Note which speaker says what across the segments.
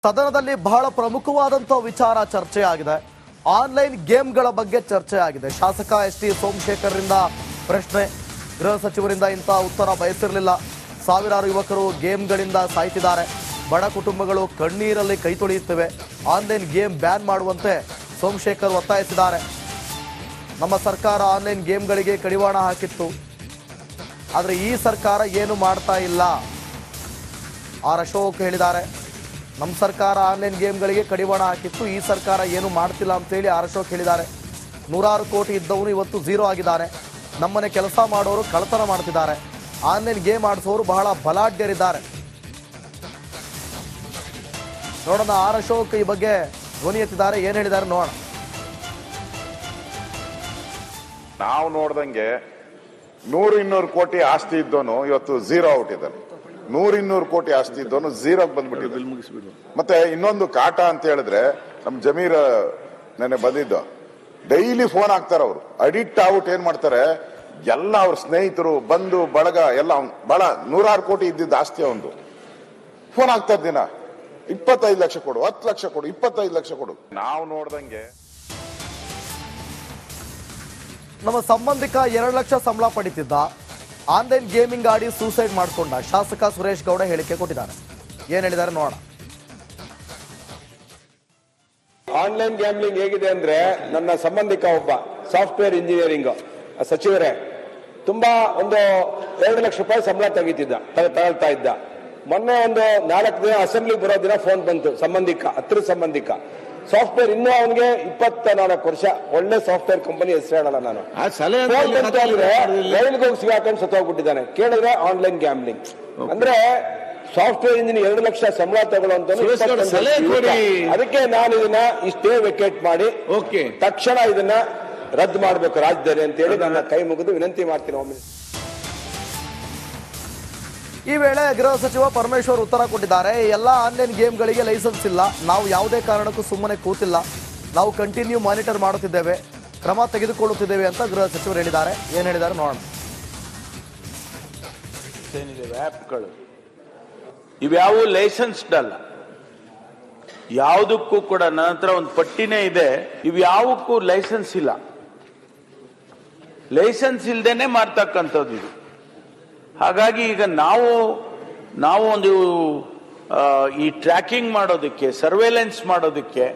Speaker 1: ಸದನದಲ್ಲಿ ಬಹಳ ಪ್ರಮುಖವಾದಂತ ವಿಚಾರ ಚರ್ಚೆ ಆಗಿದೆ. ಆನ್ಲೈನ್ ಗೇಮ್ಗಳ ಬಗ್ಗೆ ಚರ್ಚೆ ಆಗಿದೆ. ಶಾಸಕ ಎಸ್ ಟಿ ಸೋಮಶೇಖರ್ರಿಂದ ಪ್ರಶ್ನೆ, ಗೃಹ ಸಚಿವರಿಂದ ಇಂಥ ಉತ್ತರ ಬಯಸಿರಲಿಲ್ಲ. ಸಾವಿರಾರು ಯುವಕರು ಗೇಮ್ಗಳಿಂದ ಸಾಯ್ತಿದ್ದಾರೆ. ಬಡ ಕುಟುಂಬಗಳು ಕಣ್ಣೀರಲ್ಲಿ ಕೈ ತೊಳೆಯುತ್ತವೆ. ಆನ್ಲೈನ್ ಗೇಮ್ ಬ್ಯಾನ್ ಮಾಡುವಂತೆ ಸೋಮಶೇಖರ್ ಒತ್ತಾಯಿಸಿದ್ದಾರೆ. ನಮ್ಮ ಸರ್ಕಾರ ಆನ್ಲೈನ್ ಗೇಮ್ಗಳಿಗೆ ಕಡಿವಾಣ ಹಾಕಿತ್ತು, ಆದರೆ ಈ ಸರ್ಕಾರ ಏನು ಮಾಡ್ತಾ ಇಲ್ಲ. ಆರ್ ಅಶೋಕ್ ಹೇಳಿದ್ದಾರೆ, ನಮ್ಮ ಸರ್ಕಾರ ಆನ್ಲೈನ್ ಗೇಮ್ಗಳಿಗೆ ಕಡಿವಾಣ ಹಾಕಿತ್ತು, ಈ ಸರ್ಕಾರ ಏನು ಮಾಡ್ತಿಲ್ಲ ಅಂತೇಳಿ ಆರ್ ಅಶೋಕ್ ಹೇಳಿದ್ದಾರೆ. 100 ಕೋಟಿ ಇದ್ದವನು ಇವತ್ತು ಝೀರೋ ಆಗಿದ್ದಾನೆ. ನಮ್ಮನೆ ಕೆಲಸ ಮಾಡೋರು ಕಳ್ಳತನ ಮಾಡ್ತಿದ್ದಾರೆ. ಆನ್ಲೈನ್ ಗೇಮ್ ಆಡಿಸೋರು ಬಹಳ ಬಲಾಢ್ಯರಿದ್ದಾರೆ. ನೋಡೋಣ ಆರ್ ಅಶೋಕ್ ಈ ಬಗ್ಗೆ ಧ್ವನಿ ಎತ್ತಿದ್ದಾರೆ, ಏನು ಹೇಳಿದ್ದಾರೆ ನೋಡೋಣ.
Speaker 2: ನಾವು ನೋಡ್ದಂಗೆ 100-200 ಕೋಟಿ ಆಸ್ತಿ ಇದ್ದವನು ಇವತ್ತು ಝೀರೋ ಔಟ್ ಇದ್ದಾನೆ. 100-200 ಕೋಟಿ ಆಸ್ತಿ ಇದ್ದವನು ಝೀರೋಗೆ ಬಂದ್ಬಿಟ್ಟಿದ್ದಾನೆ. ಮತ್ತೆ ಇನ್ನೊಂದು ಕಾಟ ಅಂತ ಹೇಳಿದ್ರೆ, ನಮ್ ಜಮೀರ್ ನೆನೆ ಬಂದಿದ್ದು, ಡೈಲಿ ಫೋನ್ ಹಾಕ್ತಾರೆ. ಅವರು ಅಡಿಕ್ಟ್ ಆಗ್ಬಿಟ್ಟು ಏನ್ ಮಾಡ್ತಾರೆ, ಎಲ್ಲ ಅವ್ರ ಸ್ನೇಹಿತರು ಬಂಧು ಬಳಗ ಎಲ್ಲ ಬಹಳ 100 ಕೋಟಿ ಇದ್ದಿದ್ದ ಆಸ್ತಿ ಒಂದು ಫೋನ್ ಹಾಕ್ತಾರೆ. ದಿನ 25 ಲಕ್ಷ ಕೊಡು, 10 ಲಕ್ಷ ಕೊಡು, 25 ಲಕ್ಷ ಕೊಡು. ನಾವು ನೋಡ್ದಂಗೆ
Speaker 1: ನಮ್ಮ ಸಂಬಂಧಿಕ 2 ಲಕ್ಷ ಸಂಬಳ ಪಡಿತಿದ್ದ, ಆನ್ಲೈನ್ ಗೇಮಿಂಗ್ ಆಡಿ ಸೂಸೈಡ್ ಮಾಡಿಕೊಂಡ ಶಾಸಕ ಸುರೇಶ್ ಗೌಡ ಹೇಳಿಕೆ ಕೊಟ್ಟಿದ್ದಾರೆ. ಏನ್ ಹೇಳಿದ್ದಾರೆ ನೋಡೋಣ.
Speaker 3: ಆನ್ಲೈನ್ ಗ್ಯಾಮ್ಲಿಂಗ್ ಹೇಗಿದೆ ಅಂದ್ರೆ, ನನ್ನ ಸಂಬಂಧಿಕ ಒಬ್ಬ ಸಾಫ್ಟ್ವೇರ್ ಇಂಜಿನಿಯರಿಂಗ್ ಸಚಿವರೇ ತುಂಬಾ ಒಂದು 2 ಲಕ್ಷ ರೂಪಾಯಿ ಸಂಬಳ ತಗೊಳ್ತಾ ಇದ್ದ. ಮೊನ್ನೆ ಒಂದು 4 ದಿನ ಅಸೆಂಬ್ಲಿಗೆ ಬರೋ ದಿನ ಫೋನ್ ಬಂತು, ಹತ್ತಿರ ಸಂಬಂಧಿಕ ಸಾಫ್ಟ್ವೇರ್, ಇನ್ನೂ ಅವನಿಗೆ 24 ವರ್ಷ, ಒಳ್ಳೆ ಸಾಫ್ಟ್ವೇರ್ ಕಂಪನಿ ಹೆಸರು ಹೇಳಲ್ಲ ನಾನು. ರೈಲ್ಗೆ ಹೋಗಿ ಸಿಗಾಕೊಂಡು ಸತ್ತೋಗ್ಬಿಟ್ಟಿದ್ದಾನೆ. ಕೇಳಿದ್ರೆ ಆನ್ಲೈನ್ ಗ್ಯಾಮ್ಲಿಂಗ್ ಅಂದ್ರೆ ಸಾಫ್ಟ್ವೇರ್ ಇಂಜಿನಿಯರ್ 2 ಲಕ್ಷ ಸಂಬಳ ತಗೊಳ್ಳುವಂತ. ಅದಕ್ಕೆ ನಾನು ಇದನ್ನ ಇಷ್ಟೇ ವೆಕೇಟ್ ಮಾಡಿ ತಕ್ಷಣ ಇದನ್ನ ರದ್ದು ಮಾಡಬೇಕು ರಾಜ್ಯದಲ್ಲಿ ಅಂತ ಹೇಳಿ ನನ್ನ ಕೈ ಮುಗಿದು ವಿನಂತಿ ಮಾಡ್ತೀನಿ. ಒಮ್ಮೆ
Speaker 1: ಈ ವೇಳೆ ಗೃಹ ಸಚಿವ ಪರಮೇಶ್ವರ್ ಉತ್ತರ ಕೊಟ್ಟಿದ್ದಾರೆ. ಎಲ್ಲ ಆನ್ಲೈನ್ ಗೇಮ್ಗಳಿಗೆ ಲೈಸೆನ್ಸ್ ಇಲ್ಲ, ನಾವು ಯಾವುದೇ ಕಾರಣಕ್ಕೂ ಸುಮ್ಮನೆ ಕೂತಿಲ್ಲ, ನಾವು ಕಂಟಿನ್ಯೂ ಮಾನಿಟರ್ ಮಾಡುತ್ತಿದ್ದೇವೆ, ಕ್ರಮ ತೆಗೆದುಕೊಳ್ಳುತ್ತಿದ್ದೇವೆ ಅಂತ ಗೃಹ ಸಚಿವರು ಹೇಳಿದ್ದಾರೆ. ಏನು ಹೇಳಿದ್ದಾರೆ ನೋಡೋಣ.
Speaker 4: ಆ್ಯಪ್ಗಳು ಇವ್ಯಾವು ಲೈಸೆನ್ಸ್ಡ್ ಅಲ್ಲ, ಯಾವುದಕ್ಕೂ ಕೂಡ ನನ್ನ ಹತ್ರ ಒಂದು ಪಟ್ಟಿನೇ ಇದೆ, ಇವ್ಯಾವಕ್ಕೂ ಲೈಸೆನ್ಸ್ ಇಲ್ಲ. ಲೈಸೆನ್ಸ್ ಇಲ್ದೇನೆ ಮಾಡ್ತಕ್ಕಂಥದ್ದು ಇದು. ಹಾಗಾಗಿ ಈಗ ನಾವು ಒಂದು ಈ ಟ್ರ್ಯಾಕಿಂಗ್ ಮಾಡೋದಕ್ಕೆ, ಸರ್ವೇಲೆನ್ಸ್ ಮಾಡೋದಕ್ಕೆ,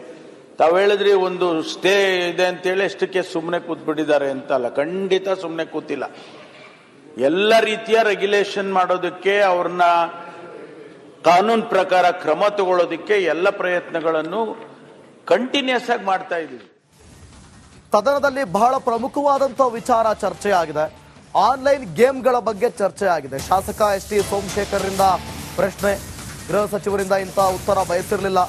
Speaker 4: ತಾವು ಹೇಳಿದ್ರಿ ಒಂದು ಸ್ಟೇ ಇದೆ ಅಂತೇಳಿ ಅಷ್ಟಕ್ಕೆ ಸುಮ್ಮನೆ ಕೂತ್ಬಿಟ್ಟಿದ್ದಾರೆ ಅಂತ ಅಲ್ಲ, ಖಂಡಿತ ಸುಮ್ಮನೆ ಕೂತಿಲ್ಲ. ಎಲ್ಲ ರೀತಿಯ ರೆಗ್ಯುಲೇಷನ್ ಮಾಡೋದಕ್ಕೆ, ಅವ್ರನ್ನ ಕಾನೂನು ಪ್ರಕಾರ ಕ್ರಮ ತಗೊಳ್ಳೋದಕ್ಕೆ ಎಲ್ಲ ಪ್ರಯತ್ನಗಳನ್ನು ಕಂಟಿನ್ಯೂಸ್ ಆಗಿ ಮಾಡ್ತಾ ಇದ್ದೀವಿ.
Speaker 1: ಸದನದಲ್ಲಿ ಬಹಳ ಪ್ರಮುಖವಾದಂಥ ವಿಚಾರ ಚರ್ಚೆ ಆಗಿದೆ. ಆನ್ಲೈನ್ ಗೇಮ್ಗಳ ಬಗ್ಗೆ ಚರ್ಚೆ ಆಗಿದೆ. ಶಾಸಕ ಎಸ್ ಟಿ ಸೋಮಶೇಖರ್ರಿಂದ ಪ್ರಶ್ನೆ, ಗೃಹ ಸಚಿವರಿಂದ ಇಂಥ ಉತ್ತರ ಬಯಸಿರಲಿಲ್ಲ.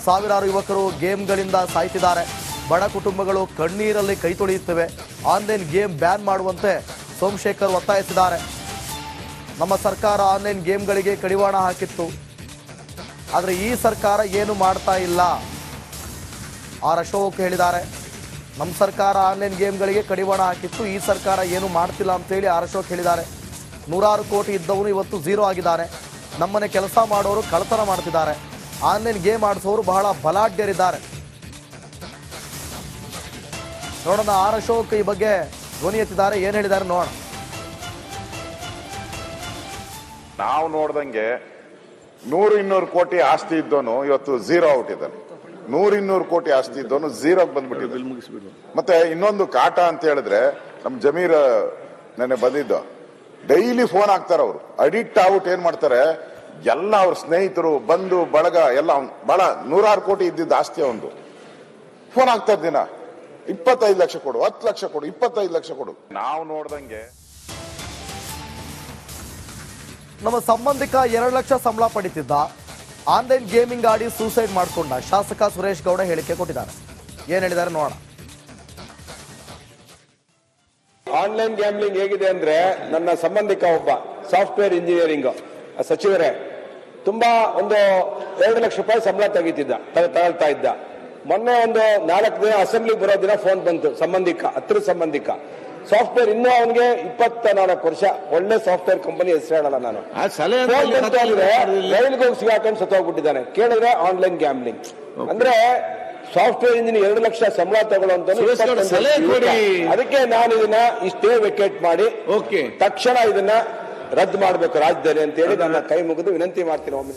Speaker 1: ಸಾವಿರಾರು ಯುವಕರು ಗೇಮ್ಗಳಿಂದ ಸಾಯ್ತಿದ್ದಾರೆ. ಬಡ ಕುಟುಂಬಗಳು ಕಣ್ಣೀರಲ್ಲಿ ಕೈ ತೊಳೆಯುತ್ತವೆ. ಆನ್ಲೈನ್ ಗೇಮ್ ಬ್ಯಾನ್ ಮಾಡುವಂತೆ ಸೋಮಶೇಖರ್ ಒತ್ತಾಯಿಸಿದ್ದಾರೆ. ನಮ್ಮ ಸರ್ಕಾರ ಆನ್ಲೈನ್ ಗೇಮ್ಗಳಿಗೆ ಕಡಿವಾಣ ಹಾಕಿತ್ತು, ಆದರೆ ಈ ಸರ್ಕಾರ ಏನು ಮಾಡ್ತಾ ಇಲ್ಲ. ಆರ್ ಅಶೋಕ್ ಹೇಳಿದ್ದಾರೆ, ನಮ್ಮ ಸರ್ಕಾರ ಆನ್ಲೈನ್ ಗೇಮ್ಗಳಿಗೆ ಕಡಿವಾಣ ಹಾಕಿತ್ತು, ಈ ಸರ್ಕಾರ ಏನು ಮಾಡ್ತಿಲ್ಲ ಅಂತೇಳಿ ಆರ್ ಅಶೋಕ್ ಹೇಳಿದ್ದಾರೆ. 100 ಕೋಟಿ ಇದ್ದವನು ಇವತ್ತು ಝೀರೋ ಆಗಿದ್ದಾನೆ. ನಮ್ಮನೆ ಕೆಲಸ ಮಾಡೋರು ಕಳ್ಳತನ ಮಾಡ್ತಿದ್ದಾರೆ. ಆನ್ಲೈನ್ ಗೇಮ್ ಆಡಿಸೋರು ಬಹಳ ಬಲಾಢ್ಯರಿದ್ದಾರೆ. ನೋಡೋಣ ಆರ್ ಅಶೋಕ್ ಈ ಬಗ್ಗೆ ಧ್ವನಿ ಎತ್ತಿದ್ದಾರೆ, ಏನು ಹೇಳಿದ್ದಾರೆ ನೋಡೋಣ.
Speaker 2: ನಾವು ನೋಡ್ದಂಗೆ 100-200 ಕೋಟಿ ಆಸ್ತಿ ಇದ್ದವನು ಇವತ್ತು ಝೀರೋ ಔಟ್ ಇದ್ದಾನೆ. 100-200 ಕೋಟಿ ಆಸ್ತಿ ಇದ್ದವನು ಝೀರೋಗೆ ಬಂದ್ಬಿಟ್ಟಿದ್ದಾನೆ. ಮತ್ತೆ ಇನ್ನೊಂದು ಕಾಟ ಅಂತ ಹೇಳಿದ್ರೆ, ನಮ್ ಜಮೀರ್ ನೆನೆ ಬಂದಿದ್ದು, ಡೈಲಿ ಫೋನ್ ಹಾಕ್ತಾರೆ. ಅವರು ಅಡಿಕ್ಟ್ ಆಗ್ಬಿಟ್ಟು ಏನ್ ಮಾಡ್ತಾರೆ, ಎಲ್ಲ ಅವ್ರ ಸ್ನೇಹಿತರು ಬಂಧು ಬಳಗ ಎಲ್ಲ ಬಹಳ 100 ಕೋಟಿ ಇದ್ದಿದ್ದ ಆಸ್ತಿ ಒಂದು ಫೋನ್ ಹಾಕ್ತಾರೆ. ದಿನ 25 ಲಕ್ಷ ಕೊಡು, 10 ಲಕ್ಷ ಕೊಡು, 25 ಲಕ್ಷ ಕೊಡು. ನಾವು ನೋಡ್ದಂಗೆ
Speaker 1: ನಮ್ಮ ಸಂಬಂಧಿಕ 2 ಲಕ್ಷ ಸಂಬಳ ಪಡಿತಿದ್ದ, ಆನ್ಲೈನ್ ಗೇಮಿಂಗ್ ಆಡಿ ಸೂಸೈಡ್ ಮಾಡಿಕೊಂಡ ಶಾಸಕ ಸುರೇಶ್ ಗೌಡ ಹೇಳಿಕೆ ಕೊಟ್ಟಿದ್ದಾರೆ. ಏನ್ ಹೇಳಿದ್ದಾರೆ ನೋಡೋಣ.
Speaker 3: ಆನ್ಲೈನ್ ಗ್ಯಾಮ್ಲಿಂಗ್ ಹೇಗಿದೆ ಅಂದ್ರೆ, ನನ್ನ ಸಂಬಂಧಿಕ ಒಬ್ಬ ಸಾಫ್ಟ್ವೇರ್ ಇಂಜಿನಿಯರಿಂಗ್ ಸಚಿವರೇ ತುಂಬಾ ಒಂದು 2 ಲಕ್ಷ ರೂಪಾಯಿ ಸಂಬಳ ತಗೊಳ್ತಾ ಇದ್ದ. ಮೊನ್ನೆ ಒಂದು 4 ದಿನ ಅಸೆಂಬ್ಲಿಗೆ ಬರೋ ದಿನ ಫೋನ್ ಬಂತು, ಹತ್ತಿರ ಸಂಬಂಧಿಕ ಸಾಫ್ಟ್ವೇರ್ ಇನ್ನೂ ಅವನಿಗೆ 24 ವರ್ಷ ಒಳ್ಳೆ ಸಾಫ್ಟ್ವೇರ್ ಕಂಪನಿ ಹೆಸರು ಹೇಳಲ್ಲ ನಾನು. ರೈಲ್ಗೆ ಹೋಗಿ ಸಿಗಾಕೊಂಡು ಸತ್ತೋಗ್ಬಿಟ್ಟಿದ್ದಾನೆ. ಕೇಳಿದ್ರೆ ಆನ್ಲೈನ್ ಗ್ಯಾಮ್ಲಿಂಗ್ ಅಂದ್ರೆ ಸಾಫ್ಟ್ವೇರ್ ಇಂಜಿನಿಯರ್ 2 ಲಕ್ಷ ಸಂಬಳ ತಗೊಳ್ಳುವಂತ. ಅದಕ್ಕೆ ನಾನು ಇದನ್ನ ಇಷ್ಟೇ ವೆಕೇಟ್ ಮಾಡಿ ತಕ್ಷಣ ಇದನ್ನ ರದ್ದು ಮಾಡಬೇಕು ರಾಜ್ಯದಲ್ಲಿ ಅಂತ ಹೇಳಿ ನನ್ನ ಕೈ ಮುಗಿದು ವಿನಂತಿ ಮಾಡ್ತೀನಿ. ಒಮ್ಮೆ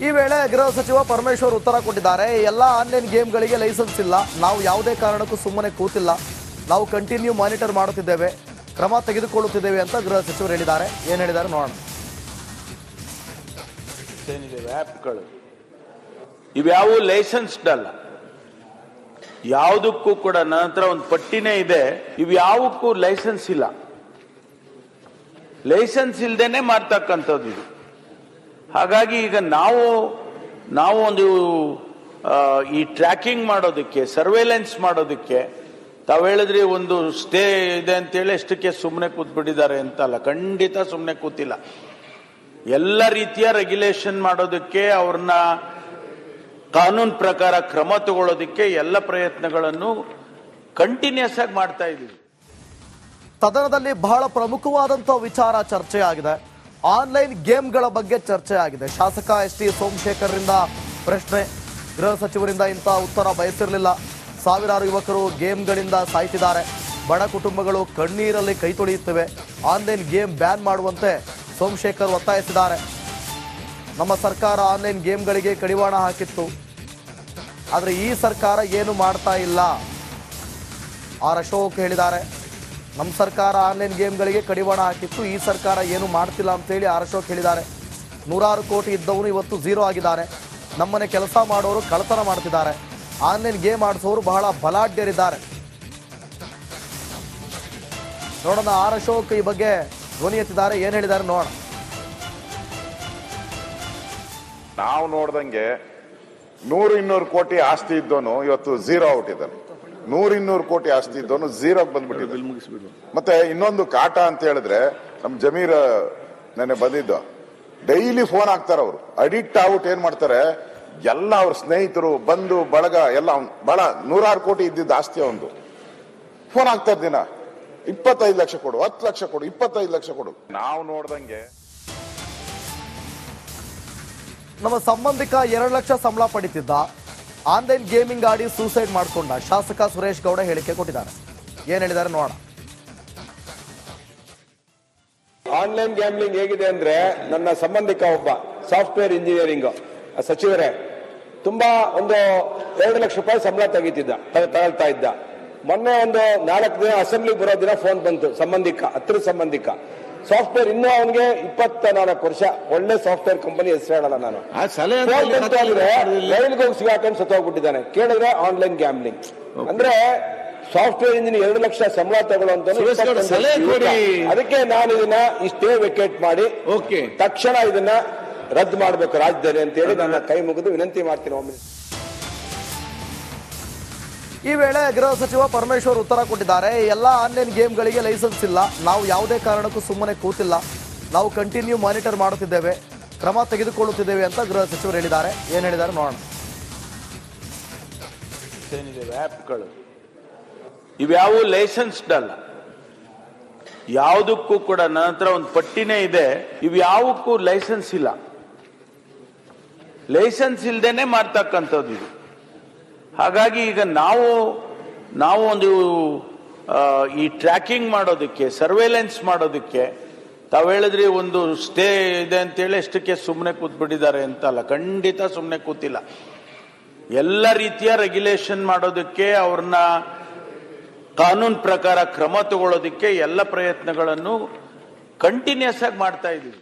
Speaker 1: ಈ ವೇಳೆ ಗೃಹ ಸಚಿವ ಪರಮೇಶ್ವರ್ ಉತ್ತರ ಕೊಟ್ಟಿದ್ದಾರೆ. ಎಲ್ಲ ಆನ್ಲೈನ್ ಗೇಮ್ಗಳಿಗೆ ಲೈಸೆನ್ಸ್ ಇಲ್ಲ, ನಾವು ಯಾವುದೇ ಕಾರಣಕ್ಕೂ ಸುಮ್ಮನೆ ಕೂತಿಲ್ಲ, ನಾವು ಕಂಟಿನ್ಯೂ ಮಾನಿಟರ್ ಮಾಡುತ್ತಿದ್ದೇವೆ, ಕ್ರಮ ತೆಗೆದುಕೊಳ್ಳುತ್ತಿದ್ದೇವೆ ಅಂತ ಗೃಹ ಸಚಿವರು ಹೇಳಿದ್ದಾರೆ. ಏನು ಹೇಳಿದ್ದಾರೆ ನೋಡೋಣ.
Speaker 4: ಆ್ಯಪ್ಗಳು ಇವ್ಯಾವು ಲೈಸೆನ್ಸ್ಡ್ ಅಲ್ಲ, ಯಾವುದಕ್ಕೂ ಕೂಡ ನನ್ನ ಹತ್ರ ಒಂದು ಪಟ್ಟಿನೇ ಇದೆ, ಇವ್ಯಾವುಕ್ಕೂ ಲೈಸೆನ್ಸ್ ಇಲ್ಲ. ಲೈಸೆನ್ಸ್ ಇಲ್ದೇನೆ ಮಾಡ್ತಕ್ಕಂಥದ್ದು ಇದು. ಹಾಗಾಗಿ ಈಗ ನಾವು ಒಂದು ಈ ಟ್ರ್ಯಾಕಿಂಗ್ ಮಾಡೋದಕ್ಕೆ, ಸರ್ವೇಲೆನ್ಸ್ ಮಾಡೋದಕ್ಕೆ ತಾವು ಹೇಳಿದ್ರಿ ಒಂದು ಸ್ಟೇ ಇದೆ ಅಂತೇಳಿ ಎಷ್ಟಕ್ಕೆ ಸುಮ್ಮನೆ ಕೂತ್ಬಿಟ್ಟಿದ್ದಾರೆ ಅಂತಲ್ಲ. ಖಂಡಿತ ಸುಮ್ಮನೆ ಕೂತಿಲ್ಲ. ಎಲ್ಲ ರೀತಿಯ ರೆಗ್ಯುಲೇಷನ್ ಮಾಡೋದಕ್ಕೆ, ಅವ್ರನ್ನ ಕಾನೂನು ಪ್ರಕಾರ ಕ್ರಮ ತಗೊಳ್ಳೋದಕ್ಕೆ ಎಲ್ಲ ಪ್ರಯತ್ನಗಳನ್ನು ಕಂಟಿನ್ಯೂಸ್ ಆಗಿ ಮಾಡ್ತಾ ಇದ್ದೀವಿ.
Speaker 1: ಸದನದಲ್ಲಿ ಬಹಳ ಪ್ರಮುಖವಾದಂತಹ ವಿಚಾರ ಚರ್ಚೆ ಆಗಿದೆ. ಆನ್ಲೈನ್ ಗೇಮ್ಗಳ ಬಗ್ಗೆ ಚರ್ಚೆ ಆಗಿದೆ. ಶಾಸಕ ಎಸ್.ಟಿ. ಸೋಮಶೇಖರ್ರಿಂದ ಪ್ರಶ್ನೆ, ಗೃಹ ಸಚಿವರಿಂದ ಇಂಥ ಉತ್ತರ ಬಯಸಿರಲಿಲ್ಲ. ಸಾವಿರಾರು ಯುವಕರು ಗೇಮ್ಗಳಿಂದ ಸಾಯ್ತಿದ್ದಾರೆ, ಬಡ ಕುಟುಂಬಗಳು ಕಣ್ಣೀರಲ್ಲಿ ಕೈ ತೊಳೆಯುತ್ತವೆ, ಆನ್ಲೈನ್ ಗೇಮ್ ಬ್ಯಾನ್ ಮಾಡುವಂತೆ ಸೋಮಶೇಖರ್ ಒತ್ತಾಯಿಸಿದ್ದಾರೆ. ನಮ್ಮ ಸರ್ಕಾರ ಆನ್ಲೈನ್ ಗೇಮ್ಗಳಿಗೆ ಕಡಿವಾಣ ಹಾಕಿತ್ತು, ಆದರೆ ಈ ಸರ್ಕಾರ ಏನು ಮಾಡ್ತಾ ಇಲ್ಲ. ಆರ್ ಅಶೋಕ್ ಹೇಳಿದ್ದಾರೆ, ನಮ್ಮ ಸರ್ಕಾರ ಆನ್ಲೈನ್ ಗೇಮ್ಗಳಿಗೆ ಕಡಿವಾಣ ಹಾಕಿತ್ತು, ಈ ಸರ್ಕಾರ ಏನು ಮಾಡ್ತಿಲ್ಲ ಅಂತೇಳಿ ಆರ್ ಅಶೋಕ್ ಹೇಳಿದ್ದಾರೆ. 100 ಕೋಟಿ ಇದ್ದವನು ಇವತ್ತು ಝೀರೋ ಆಗಿದ್ದಾರೆ. ನಮ್ಮನೆ ಕೆಲಸ ಮಾಡೋರು ಕಳ್ಳತನ ಮಾಡ್ತಿದ್ದಾರೆ, ಆನ್ಲೈನ್ ಗೇಮ್ ಆಡಿಸೋರು ಬಹಳ ಬಲಾಢ್ಯರಿದ್ದಾರೆ. ನೋಡೋಣ ಆರ್ ಅಶೋಕ್ ಈ ಬಗ್ಗೆ ಧ್ವನಿ ಎತ್ತಿದ್ದಾರೆ, ಏನು ಹೇಳಿದ್ದಾರೆ ನೋಡೋಣ.
Speaker 2: ನಾವು ನೋಡ್ದಂಗೆ 100-200 ಕೋಟಿ ಆಸ್ತಿ ಇದ್ದವನು ಇವತ್ತು ಝೀರೋ ಔಟ್ ಇದ್ದಾನೆ. 100-200 ಕೋಟಿ ಆಸ್ತಿ ಇದ್ದವನು ಝೀರೋಗೆ ಬಂದ್ಬಿಟ್ಟಿದ್ದಾನೆ. ಮತ್ತೆ ಇನ್ನೊಂದು ಕಾಟ ಅಂತ ಹೇಳಿದ್ರೆ, ನಮ್ ಜಮೀರ್ ನೆನೆ ಬಂದಿದ್ದು, ಡೈಲಿ ಫೋನ್ ಹಾಕ್ತಾರ. ಅವರು ಅಡಿಕ್ಟ್ ಆಗ್ಬಿಟ್ಟು ಏನ್ ಮಾಡ್ತಾರೆ, ಎಲ್ಲ ಅವ್ರ ಸ್ನೇಹಿತರು ಬಂಧು ಬಳಗ ಎಲ್ಲ ಬಹಳ 100 ಕೋಟಿ ಇದ್ದಿದ್ದ ಆಸ್ತಿ ಒಂದು ಫೋನ್ ಹಾಕ್ತಾರೆ. ದಿನ 25 ಲಕ್ಷ ಕೊಡು, 10 ಲಕ್ಷ ಕೊಡು, 25 ಲಕ್ಷ ಕೊಡು. ನಾವು ನೋಡ್ದಂಗೆ
Speaker 1: ನಮ್ಮ ಸಂಬಂಧಿಕ 2 ಲಕ್ಷ ಸಂಬಳ ಪಡಿತಿದ್ದ, ಆನ್ಲೈನ್ ಗೇಮಿಂಗ್ ಆಡಿ ಸೂಸೈಡ್ ಮಾಡಿಕೊಂಡ ಶಾಸಕ ಸುರೇಶ್ ಗೌಡ ಹೇಳಿಕೆ ಕೊಟ್ಟಿದ್ದಾರೆ. ಏನ್ ಹೇಳಿದ್ದಾರೆ ನೋಡೋಣ.
Speaker 3: ಆನ್ಲೈನ್ ಗ್ಯಾಮ್ಲಿಂಗ್ ಹೇಗಿದೆ ಅಂದ್ರೆ, ನನ್ನ ಸಂಬಂಧಿಕ ಒಬ್ಬ ಸಾಫ್ಟ್ವೇರ್ ಇಂಜಿನಿಯರಿಂಗ್ ಸಚಿವರೇ ತುಂಬಾ ಒಂದು 2 ಲಕ್ಷ ರೂಪಾಯಿ ಸಂಬಳ ತಗೊಳ್ತಾ ಇದ್ದ. ಮೊನ್ನೆ ಒಂದು 4 ದಿನ ಅಸೆಂಬ್ಲಿ ಬರೋ ದಿನ ಫೋನ್ ಬಂತು, ಹತ್ರ ಸಂಬಂಧಿಕ ಸಾಫ್ಟ್ವೇರ್ ಇನ್ನೂ ಅವನಿಗೆ 24 ವರ್ಷ ಒಳ್ಳೆ ಸಾಫ್ಟ್ವೇರ್ ಕಂಪನಿ ಹೆಸರು ಹೇಳಲ್ಲ ನಾನು. ರೈಲ್ಗೆ ಹೋಗಿ ಸಿಗಾಕೊಂಡು ಸತ್ತೋಗ್ಬಿಟ್ಟಿದ್ದಾನೆ. ಕೇಳಿದ್ರೆ ಆನ್ಲೈನ್ ಗ್ಯಾಮ್ಲಿಂಗ್ ಅಂದ್ರೆ ಸಾಫ್ಟ್ವೇರ್ ಇಂಜಿನಿಯರ್ 2 ಲಕ್ಷ ಸಂಬಳ ತಗೊಳ್ಳುವಂತ. ಅದಕ್ಕೆ ನಾನು ಇದನ್ನ ಇಷ್ಟೇ ವೆಕೇಟ್ ಮಾಡಿ ತಕ್ಷಣ ಇದನ್ನ ರದ್ದು ಮಾಡಬೇಕು ರಾಜ್ಯದಲ್ಲಿ ಅಂತ ಹೇಳಿ ನನ್ನ ಕೈ ಮುಗಿದು ವಿನಂತಿ ಮಾಡ್ತೀನಿ. ಒಮ್ಮೆ
Speaker 1: ಈ ವೇಳೆ ಗೃಹ ಸಚಿವ ಪರಮೇಶ್ವರ್ ಉತ್ತರ ಕೊಟ್ಟಿದ್ದಾರೆ. ಎಲ್ಲ ಆನ್ಲೈನ್ ಗೇಮ್ಗಳಿಗೆ ಲೈಸೆನ್ಸ್ ಇಲ್ಲ, ನಾವು ಯಾವುದೇ ಕಾರಣಕ್ಕೂ ಸುಮ್ಮನೆ ಕೂತಿಲ್ಲ, ನಾವು ಕಂಟಿನ್ಯೂ ಮಾನಿಟರ್ ಮಾಡುತ್ತಿದ್ದೇವೆ, ಕ್ರಮ ತೆಗೆದುಕೊಳ್ಳುತ್ತಿದ್ದೇವೆ ಅಂತ ಗೃಹ ಸಚಿವರು ಹೇಳಿದ್ದಾರೆ. ಏನು ಹೇಳಿದ್ದಾರೆ ನೋಡೋಣ.
Speaker 4: ಆ್ಯಪ್ಗಳು ಇವ್ಯಾವು ಲೈಸೆನ್ಸ್ಡ್ ಅಲ್ಲ, ಯಾವುದಕ್ಕೂ ಕೂಡ ನನ್ನ ಹತ್ರ ಒಂದು ಪಟ್ಟಿನೇ ಇದೆ, ಇವ್ಯಾವುಕ್ಕೂ ಲೈಸೆನ್ಸ್ ಇಲ್ಲ. ಲೈಸೆನ್ಸ್ ಇಲ್ದೇನೆ ಮಾಡ್ತಕ್ಕಂಥದ್ದು ಇದು. ಹಾಗಾಗಿ ಈಗ ನಾವು ಒಂದು ಈ ಟ್ರ್ಯಾಕಿಂಗ್ ಮಾಡೋದಕ್ಕೆ, ಸರ್ವೇಲೆನ್ಸ್ ಮಾಡೋದಕ್ಕೆ ತಾವು ಹೇಳಿದ್ರಿ ಒಂದು ಸ್ಟೇ ಇದೆ ಅಂತೇಳಿ ಎಷ್ಟಕ್ಕೆ ಸುಮ್ಮನೆ ಕೂತ್ಬಿಟ್ಟಿದ್ದಾರೆ ಅಂತಲ್ಲ. ಖಂಡಿತ ಸುಮ್ಮನೆ ಕೂತಿಲ್ಲ. ಎಲ್ಲ ರೀತಿಯ ರೆಗ್ಯುಲೇಷನ್ ಮಾಡೋದಕ್ಕೆ, ಅವ್ರನ್ನ ಕಾನೂನು ಪ್ರಕಾರ ಕ್ರಮ ತಗೊಳ್ಳೋದಕ್ಕೆ ಎಲ್ಲ ಪ್ರಯತ್ನಗಳನ್ನು ಕಂಟಿನ್ಯೂಸ್ ಆಗಿ ಮಾಡ್ತಾ ಇದ್ದೀವಿ.